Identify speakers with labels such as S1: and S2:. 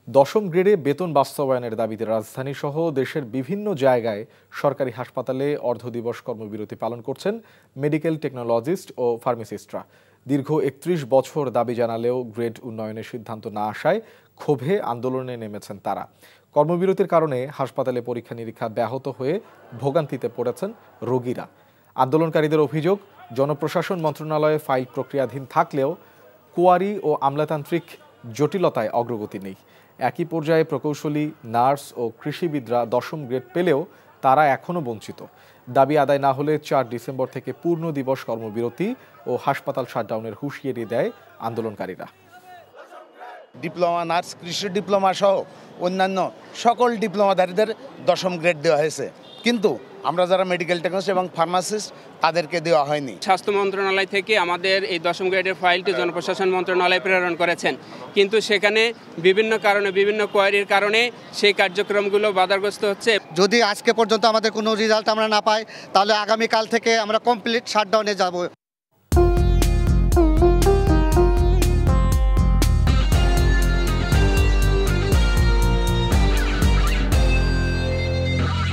S1: দশম গ্রেডে বেতন বাস্তবায়নের দাবিতে রাজধানী সহ দেশের বিভিন্ন জায়গায় সরকারি হাসপাতালে অর্ধদিবস কর্মবিরতি পালন করছেন মেডিকেল টেকনোলজিস্ট ও ফার্মাসিস্টরা। দীর্ঘ ৩১ বছর দাবি জানালেও গ্রেড উন্নয়নের সিদ্ধান্ত না আসায় ক্ষোভে আন্দোলনে নেমেছেন তারা। কর্মবিরতির কারণে হাসপাতালে পরীক্ষা নিরীক্ষা ব্যাহত হয়ে ভোগান্তিতে পড়েছেন রোগীরা। আন্দোলনকারীদের অভিযোগ, জনপ্রশাসন মন্ত্রণালয়ে ফাইল প্রক্রিয়াধীন থাকলেও কোয়ারি ও আমলাতান্ত্রিক জটিলতায় অগ্রগতি নেই। একই পর্যায়ে প্রকৌশলী, নার্স ও কৃষিবিদরা দশম গ্রেড পেলেও তারা এখনও বঞ্চিত। দাবি আদায় না হলে ৪ ডিসেম্বর থেকে পূর্ণ দিবস কর্মবিরতি ও হাসপাতাল শাটডাউনের হুঁশিয়ারি দেয় আন্দোলনকারীরা।
S2: ডিপ্লোমা, নার্স, কৃষি ডিপ্লোমা সহ অন্যান্য সকল ডিপ্লোমাধারীদের দশম গ্রেড দেওয়া হয়েছে, কিন্তু আমরা যারা মেডিকেল টেকনোলজিস্ট এবং ফার্মাসিস্ট তাদেরকে দেওয়া হয়নি।
S3: স্বাস্থ্য মন্ত্রণালয় থেকে আমাদের এই দশম গ্রেডের ফাইলটি জনপ্রশাসন মন্ত্রণালয়ে প্রেরণ করেছেন, কিন্তু সেখানে বিভিন্ন কারণে, বিভিন্ন কোয়ারির কারণে সেই কার্যক্রমগুলো বাধাগ্রস্ত হচ্ছে।
S4: যদি আজকে পর্যন্ত আমাদের কোনো রেজাল্ট আমরা না পাই, তাহলে আগামীকাল থেকে আমরা কমপ্লিট শাটডাউনে যাব।